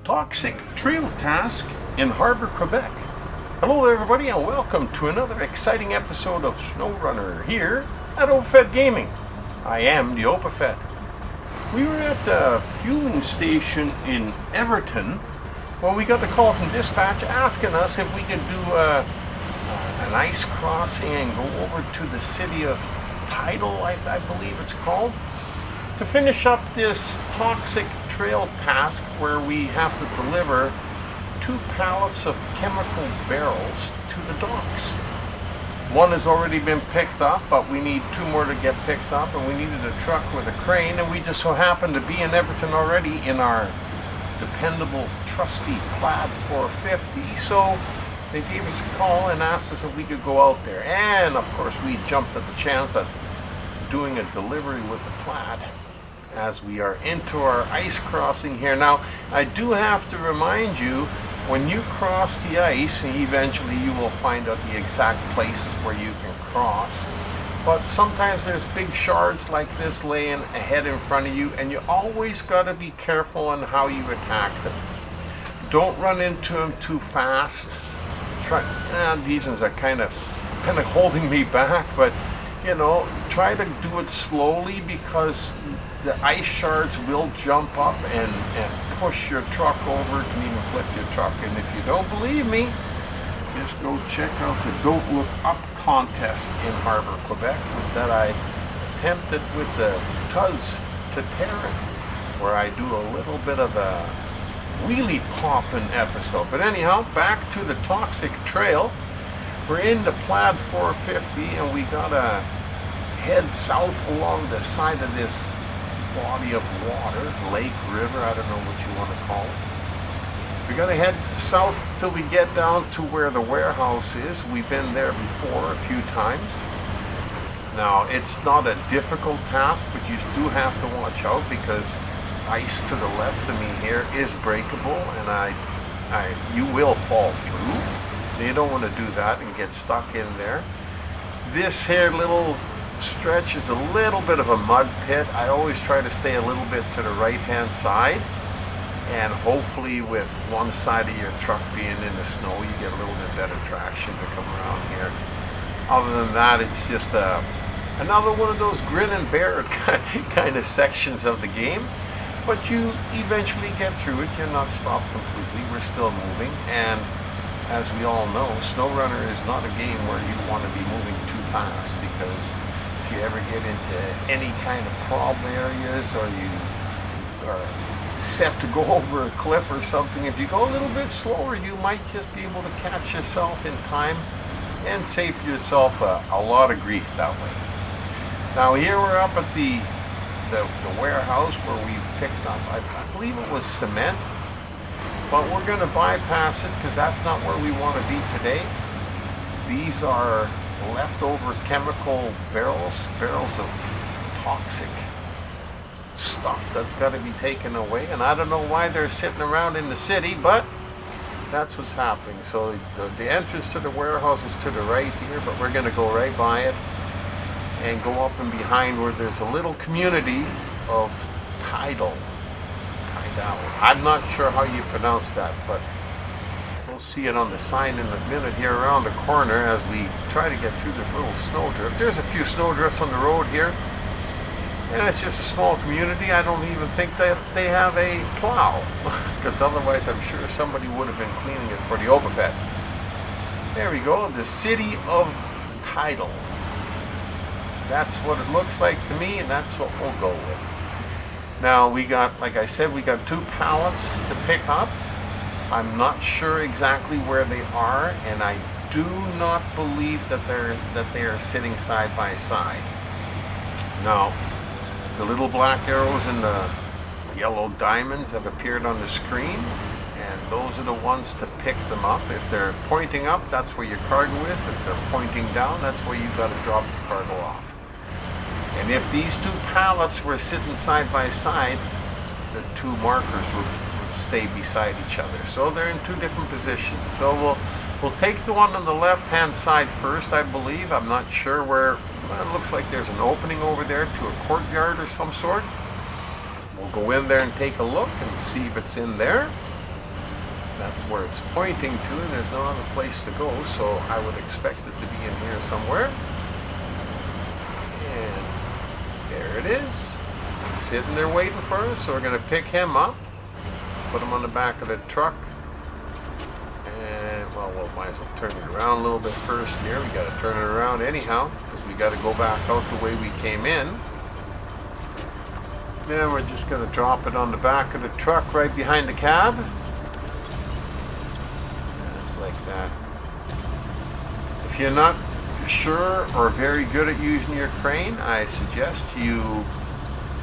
Toxic trail task in Harbor, Quebec. Hello everybody and welcome to another exciting episode of SnowRunner here at OPFED Gaming. I am the OPFED. We were at the fueling station in Everton when we got the call from dispatch asking us if we could do an ice crossing and go over to the city of Tidal, I believe it's called, to finish up this toxic trail task where we have to deliver 2 pallets of chemical barrels to the docks. One has already been picked up, but we need 2 more to get picked up, and we needed a truck with a crane, and we just so happened to be in Everton already in our dependable, trusty PLAD 450, so they gave us a call and asked us if we could go out there. And of course we jumped at the chance at doing a delivery with the PLAD as we are into our ice crossing here. Now, I do have to remind you, when you cross the ice, eventually you will find out the exact places where you can cross. But sometimes there's big shards like this laying ahead in front of you, and you always got to be careful on how you attack them. Don't run into them too fast. These ones are kind of holding me back, but you know, try to do it slowly because the ice shards will jump up and push your truck over. It can even flip your truck. And if you don't believe me, just go check out the Don't Look Up contest in Harbor, Quebec that I attempted with the Tuz to Terran, where I do a little bit of a wheelie popping episode. But anyhow, back to the toxic trail. We're in the PLAD 450 and we gotta head south along the side of this body of water, lake, river, I don't know what you want to call it. We gotta head south till we get down to where the warehouse is. We've been there before a few times. Now, it's not a difficult task, but you do have to watch out because ice to the left of me here is breakable, and you will fall through. You don't want to do that and get stuck in there. This here little stretch is a little bit of a mud pit. I always try to stay a little bit to the right hand side, and hopefully with one side of your truck being in the snow you get a little bit better traction to come around here. Other than that, it's just another one of those grin and bear kind of sections of the game, but you eventually get through it. You're not stopped completely. We're still moving, and as we all know, SnowRunner is not a game where you want to be moving too fast, because if you ever get into any kind of problem areas or you are set to go over a cliff or something, if you go a little bit slower, you might just be able to catch yourself in time and save yourself a lot of grief that way. Now here we're up at the warehouse where we've picked up, I believe it was cement, but we're going to bypass it because that's not where we want to be today. These are leftover chemical barrels of toxic stuff that's got to be taken away, and I don't know why they're sitting around in the city, but that's what's happening. So the entrance to the warehouse is to the right here, but we're going to go right by it and go up and behind where there's a little community of Tidal. I'm not sure how you pronounce that, but we'll see it on the sign in a minute here around the corner as we try to get through this little snowdrift. There's a few snowdrifts on the road here, and it's just a small community. I don't even think that they have a plow, because otherwise I'm sure somebody would have been cleaning it for the OPFED. There we go, the city of Tidal. That's what it looks like to me, and that's what we'll go with. Now we got, like I said, we got 2 pallets to pick up. I'm not sure exactly where they are, and I do not believe that they are sitting side by side. Now, the little black arrows and the yellow diamonds have appeared on the screen, and those are the ones to pick them up. If they're pointing up, that's where your cargo is. If they're pointing down, that's where you've got to drop the cargo off. And if these 2 pallets were sitting side by side, the 2 markers would stay beside each other. So they're in 2 different positions. So we'll take the one on the left hand side first, I believe. I'm not sure where. Well, it looks like there's an opening over there to a courtyard or some sort. We'll go in there and take a look and see if it's in there. That's where it's pointing to, and there's no other place to go, so I would expect it to be in here somewhere. And there it is. Sitting there waiting for us, so we're going to pick him up, put him on the back of the truck, and well, we might as well turn it around a little bit first here. We got to turn it around anyhow, because we got to go back out the way we came in. Then we're just going to drop it on the back of the truck right behind the cab. Just like that. If you're not sure or very good at using your crane, I suggest you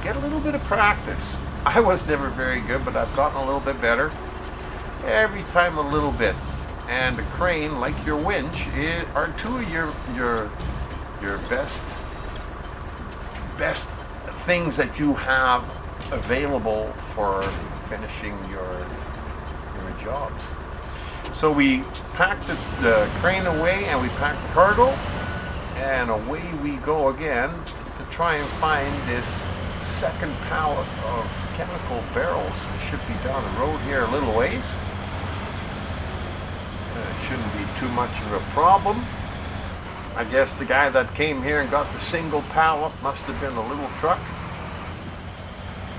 get a little bit of practice. I was never very good, but I've gotten a little bit better. Every time a little bit. And the crane, like your winch, are two of your best things that you have available for finishing your jobs. So we packed the crane away, and we packed the cargo, and away we go again to try and find this second pallet of chemical barrels. It should be down the road here a little ways. It shouldn't be too much of a problem. I guess the guy that came here and got the single pallet must have been a little truck.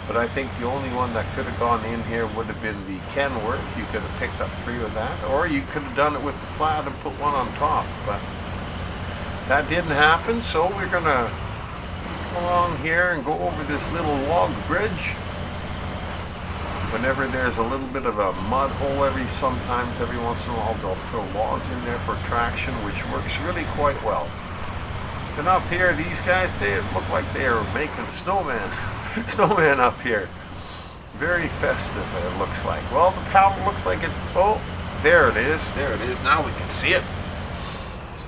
But I think the only one that could have gone in here would have been the Kenworth. You could have picked up 3 of that, or you could have done it with the PLAD and put one on top. But that didn't happen, so we're gonna come along here and go over this little log bridge. Whenever there's a little bit of a mud hole, every once in a while they'll throw logs in there for traction, which works really quite well. And up here, these guys, they look like they are making snowman up here. Very festive, it looks like. Well, the pallet looks like it. Oh, there it is. There it is. Now we can see it.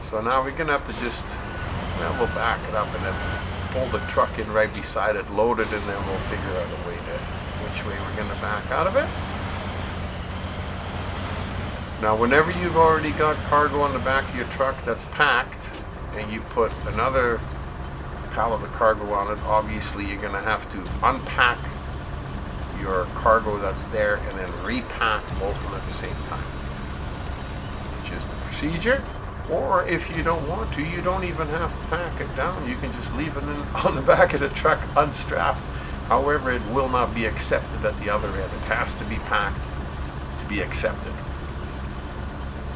So now we're gonna have to just, well, we'll back it up and then pull the truck in right beside it, load it, and then we'll figure out a way to which way we're going to back out of it. Now, whenever you've already got cargo on the back of your truck that's packed, and you put another pallet of cargo on it, obviously you're going to have to unpack your cargo that's there and then repack both of them at the same time, which is the procedure. Or if you don't want to, you don't even have to pack it down. You can just leave it on the back of the truck unstrapped. However, it will not be accepted at the other end. It has to be packed to be accepted.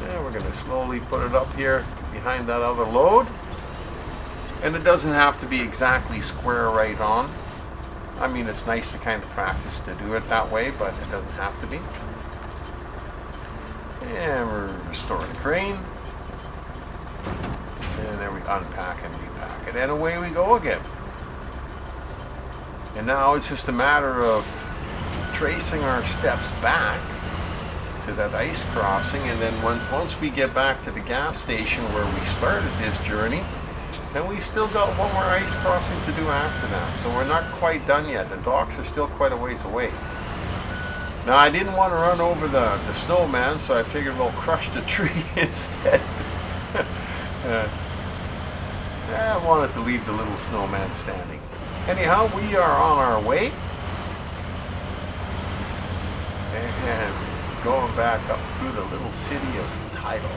And we're going to slowly put it up here behind that other load. And it doesn't have to be exactly square right on. I mean, it's nice to kind of practice to do it that way, but it doesn't have to be. And we're restoring the crane. And then we unpack and repack it. And away we go again. And now it's just a matter of tracing our steps back to that ice crossing, and then once we get back to the gas station where we started this journey, then we still got one more ice crossing to do after that. So we're not quite done yet. The docks are still quite a ways away. Now, I didn't want to run over the snowman, so I figured we'll crush the tree instead. I wanted to leave the little snowman standing. Anyhow, we are on our way, and going back up through the little city of Tidal.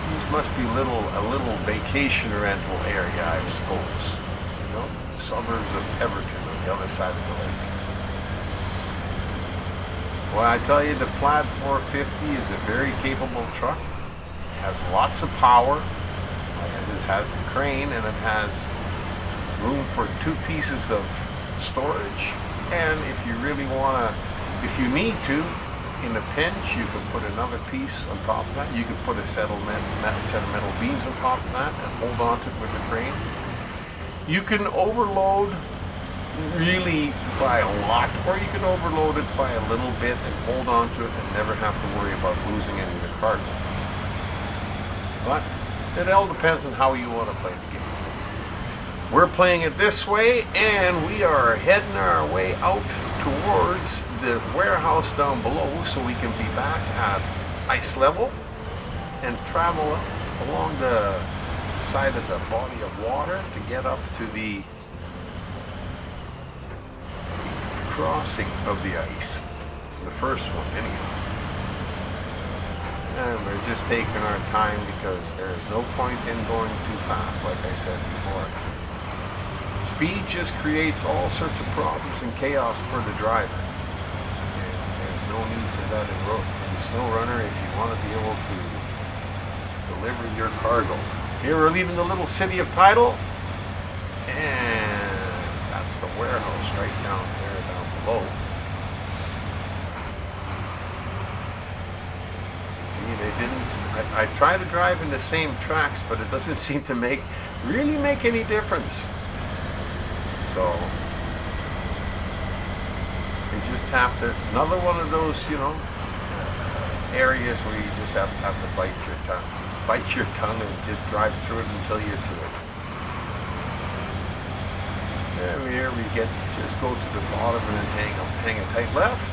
These must be a little vacation rental area, I suppose. You know, suburbs of Everton on the other side of the lake. Well, I tell you, the PLAD 450 is a very capable truck. It has lots of power, and it has the crane, and it has room for 2 pieces of storage. And if you really if you need to, in a pinch, you can put another piece on top of that. You can put a set of metal beams on top of that and hold on to it with the crane. You can overload really by a lot, or you can overload it by a little bit and hold on to it and never have to worry about losing any of the cargo. But it all depends on how you want to play the game. We're playing it this way, and we are heading our way out towards the warehouse down below so we can be back at ice level and travel along the side of the body of water to get up to the crossing of the ice. The first one, anyhow. And we're just taking our time because there's no point in going too fast, like I said before. Speed just creates all sorts of problems and chaos for the driver. And there's no need for that in SnowRunner if you want to be able to deliver your cargo. Here we're leaving the little city of Tidal, and that's the warehouse right down there, down below. See, they didn't. I try to drive in the same tracks, but it doesn't seem to really make any difference. So you just have to, another one of those, areas where you just have to bite your tongue and just drive through it until you're through it. And here we just go to the bottom and then hang a tight left.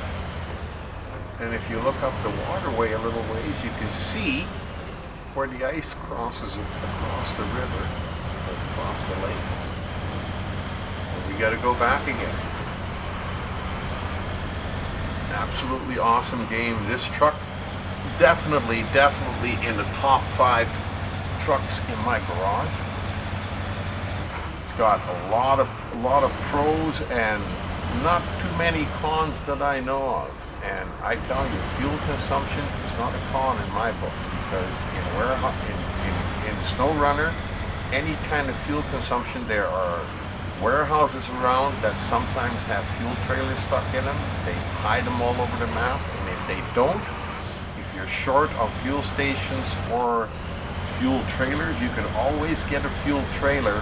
And if you look up the waterway a little ways, you can see where the ice crosses across the river, or across the lake. We got to go back again. Absolutely awesome game. This truck definitely in the top 5 trucks in my garage. It's got a lot of pros and not too many cons that I know of. And I tell you, fuel consumption is not a con in my book, because in SnowRunner, any kind of fuel consumption, there are warehouses around that sometimes have fuel trailers stuck in them. They hide them all over the map, and if they don't, if you're short of fuel stations or fuel trailers, you can always get a fuel trailer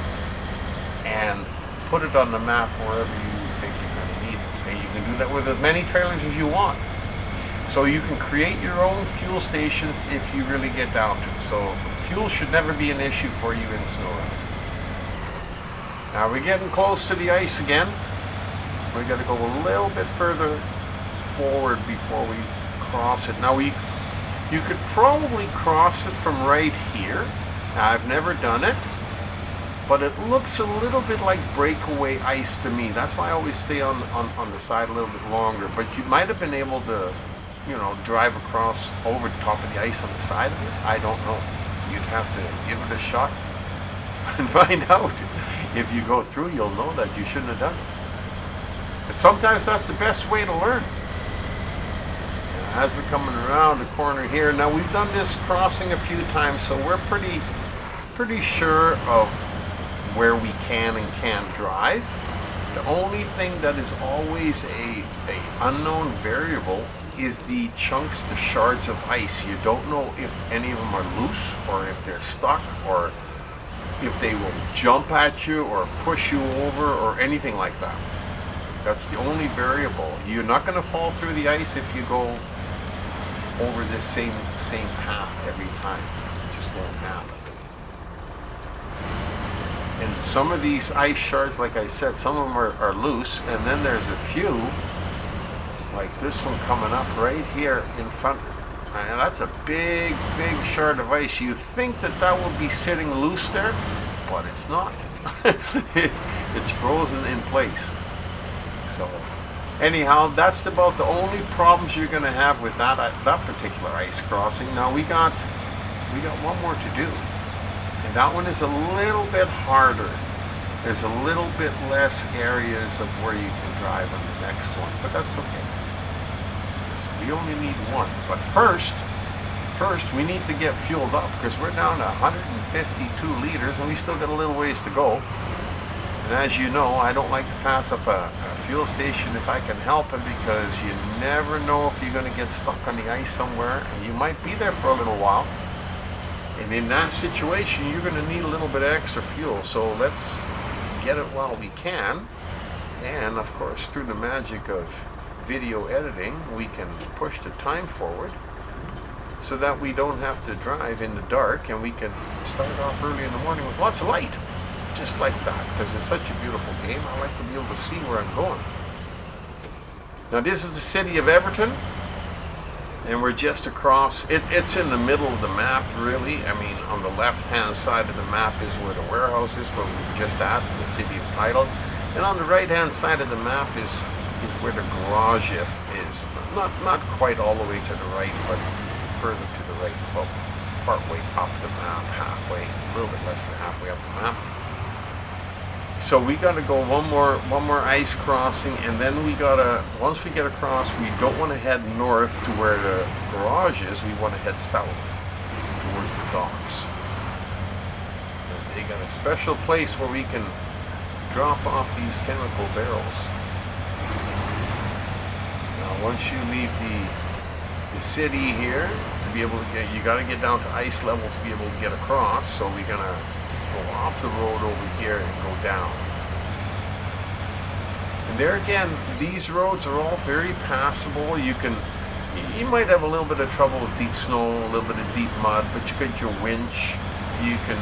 and put it on the map wherever you think you're going to need it. And you can do that with as many trailers as you want. So you can create your own fuel stations if you really get down to it. So fuel should never be an issue for you in SnowRunner. Now we're getting close to the ice again. We got to go a little bit further forward before we cross it. Now you could probably cross it from right here. Now, I've never done it, but it looks a little bit like breakaway ice to me. That's why I always stay on the side a little bit longer. But you might have been able to, drive across over the top of the ice on the side of it. I don't know. You'd have to give it a shot and find out. If you go through, you'll know that you shouldn't have done it. But sometimes that's the best way to learn. As we're coming around the corner here, now we've done this crossing a few times, so we're pretty sure of where we can and can't drive. The only thing that is always a unknown variable is the chunks, the shards of ice. You don't know if any of them are loose, or if they're stuck, or if they will jump at you or push you over or anything like that. That's the only variable. You're not going to fall through the ice if you go over this same path every time. It just won't happen. And some of these ice shards, like I said, some of them are loose, and then there's a few, like this one coming up right here in front. And that's a big shard of ice. You think that would be sitting loose there, but it's not. it's frozen in place. So anyhow, that's about the only problems you're going to have with that particular ice crossing. Now we got one more to do, and that one is a little bit harder. There's a little bit less areas of where you can drive on the next one, but that's okay. We only need one. But first we need to get fueled up, because we're down to 152 liters and we still got a little ways to go. And as you know, I don't like to pass up a fuel station if I can help it, because you never know if you're going to get stuck on the ice somewhere, and you might be there for a little while. And in that situation, you're going to need a little bit of extra fuel. So let's get it while we can. And of course, through the magic of video editing, we can push the time forward so that we don't have to drive in the dark, and we can start off early in the morning with lots of light, just like that, because it's such a beautiful game. I like to be able to see where I'm going. Now this is the city of Everton, and we're just across it's in the middle of the map, really. I mean, on the left hand side of the map is where the warehouse is, where we were just at, in the city of Tidal. And on the right hand side of the map is is where the garage is. Not quite all the way to the right, but further to the right, about partway up the map, halfway, a little bit less than halfway up the map. So we got to go one more ice crossing, and then we gotta, once we get across, we don't want to head north to where the garage is. We want to head south towards the docks. And they got a special place where we can drop off these chemical barrels. Now, once you leave the city here, to be able to get, you got to get down to ice level to be able to get across. So we're gonna go off the road over here and go down. And there again, these roads are all very passable. You might have a little bit of trouble with deep snow, a little bit of deep mud, but you get your winch, you can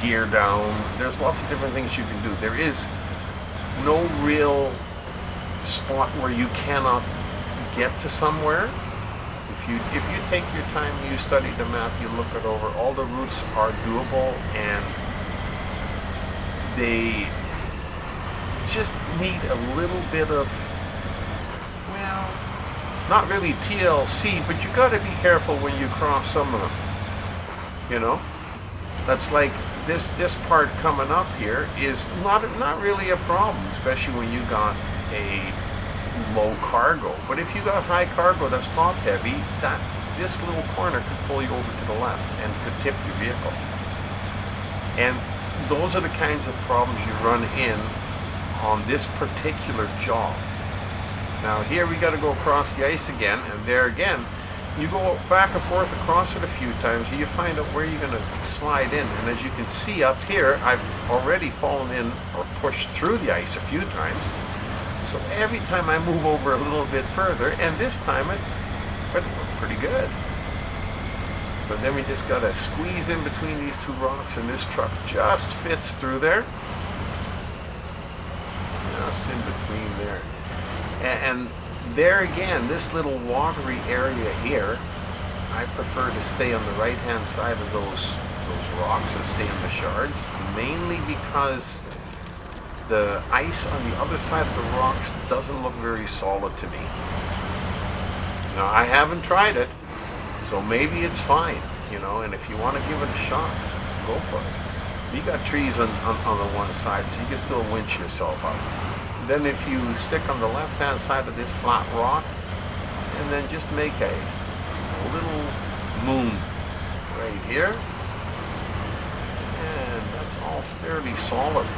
gear down. There's lots of different things you can do. There is no real spot where you cannot get to somewhere. If you take your time, you study the map, you look it over, all the routes are doable, and they just need a little bit of, well, not really TLC, but you got to be careful when you cross some of them. You know, that's like this part coming up here is not really a problem, especially when you got a low cargo. But if you got high cargo that's top heavy, this little corner could pull you over to the left and could tip your vehicle. And those are the kinds of problems you run in on this particular job. Now here we got to go across the ice again, and there again, you go back and forth across it a few times, and you find out where you're going to slide in. And as you can see up here, I've already fallen in or pushed through the ice a few times. So every time I move over a little bit further, and this time it went pretty good. But then we just got to squeeze in between these two rocks, and this truck just fits through there. Just in between there. And there again, this little watery area here, I prefer to stay on the right-hand side of those rocks and stay on the shards, mainly because the ice on the other side of the rocks doesn't look very solid to me. Now, I haven't tried it, so maybe it's fine, you know, and if you want to give it a shot, go for it. You got trees on the one side, so you can still winch yourself up. Then if you stick on the left-hand side of this flat rock, and then just make a little moon right here, and that's all fairly solid.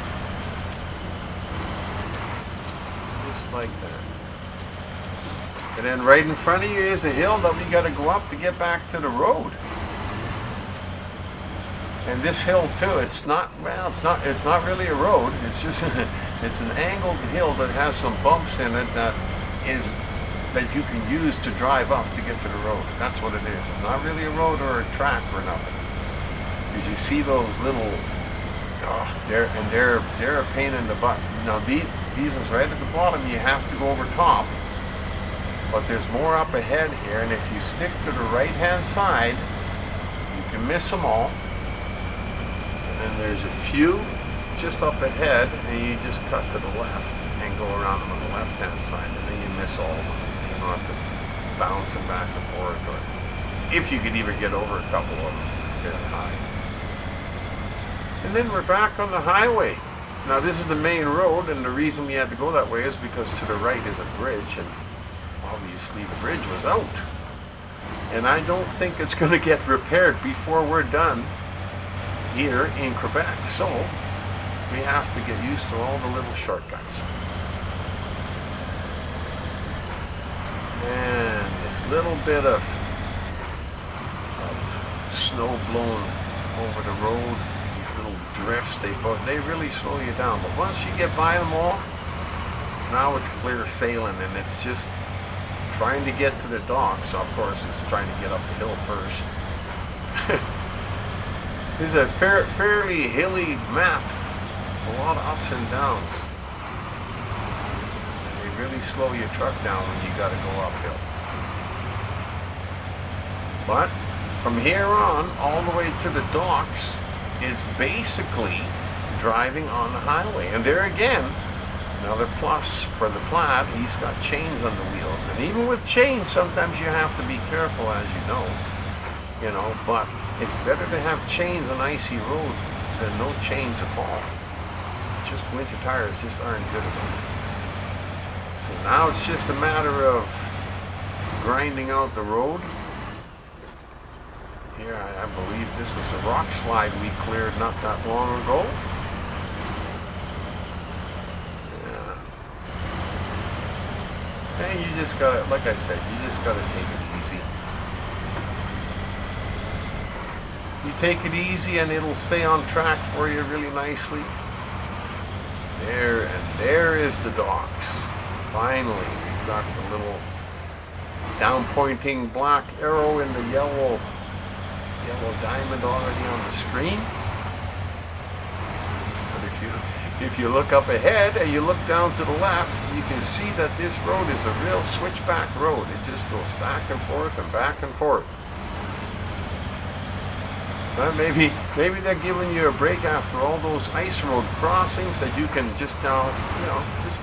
Like that. And then right in front of you is the hill that we got to go up to get back to the road. And this hill too, it's not really a road. It's just it's an angled hill that has some bumps in it that you can use to drive up to get to the road. That's what it is. It's not really a road or a track or nothing. Because you see those little, they're a pain in the butt. Now these is right at the bottom, you have to go over top, but there's more up ahead here, and if you stick to the right hand side, you can miss them all. And then there's a few just up ahead, and you just cut to the left and go around them on the left hand side, and then you miss all of them. You don't have to bounce them back and forth, or if you could even get over a couple of them fairly high. And then we're back on the highway. Now this is the main road, and the reason we had to go that way is because to the right is a bridge, and obviously the bridge was out. And I don't think it's going to get repaired before we're done here in Quebec. So we have to get used to all the little shortcuts. And this little bit of snow blown over the road, little drifts, they really slow you down. But once you get by them all, now it's clear sailing, and it's just trying to get to the docks. Of course, it's trying to get up the hill first. This is a fairly hilly map, a lot of ups and downs. And they really slow your truck down when you got to go uphill. But from here on, all the way to the docks, is basically driving on the highway. And there again, Another plus for the PLAD, he's got chains on the wheels, and even with chains sometimes you have to be careful, as you know, but it's better to have chains on icy road than no chains at all. Just winter tires just aren't good enough. So now it's just a matter of grinding out the road. Here I believe this was the rock slide we cleared not that long ago. And you just gotta, like I said, you just gotta take it easy. You take it easy and it'll stay on track for you really nicely. There is the docks. Finally, we've got the little down-pointing black arrow in the yellow diamond already on the screen. But if you look up ahead and you look down to the left, you can see that this road is a real switchback road. It just goes back and forth and back and forth. Maybe they're giving you a break after all those ice road crossings that you can just now, just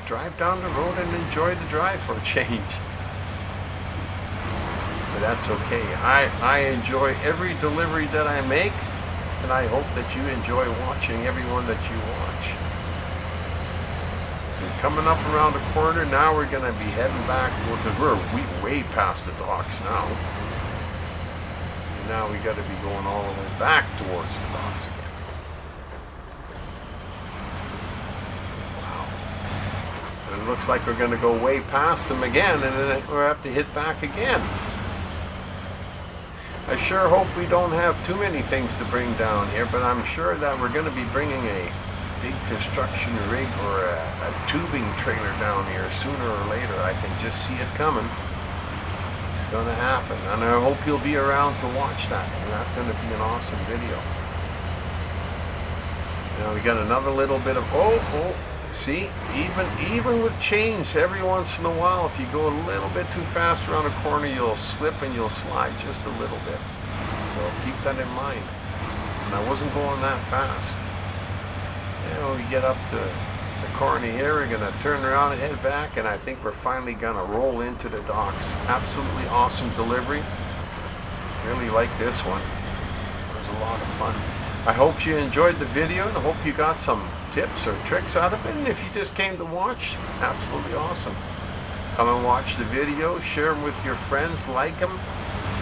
drive down the road and enjoy the drive for a change. But that's okay. I enjoy every delivery that I make, and I hope that you enjoy watching everyone that you watch. So coming up around the corner, now we're going to be heading back, because we're way past the docks now. And now we got to be going all the way back towards the docks again. Wow. And it looks like we're going to go way past them again, and then we'll have to hit back again. I sure hope we don't have too many things to bring down here, but I'm sure that we're going to be bringing a big construction rig or a tubing trailer down here sooner or later. I can just see it coming. It's going to happen, and I hope you'll be around to watch that, and that's going to be an awesome video. Now we got another little bit of, see, even with chains, every once in a while, if you go a little bit too fast around a corner, you'll slip and you'll slide just a little bit. So keep that in mind. And I wasn't going that fast. We get up to the corner here, we're going to turn around and head back, and I think we're finally going to roll into the docks. Absolutely awesome delivery. Really like this one. It was a lot of fun. I hope you enjoyed the video, and I hope you got some tips or tricks out of it. And if you just came to watch, absolutely awesome. Come and watch the video, share them with your friends, like them.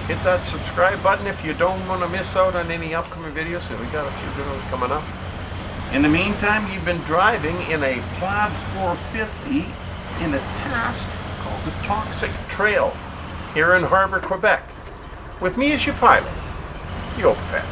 Hit that subscribe button if you don't want to miss out on any upcoming videos. And we got a few good ones coming up. In the meantime, you've been driving in a PLAD 450 in a task called the Toxic Trail here in Harbor, Quebec. With me as your pilot, the Overcast.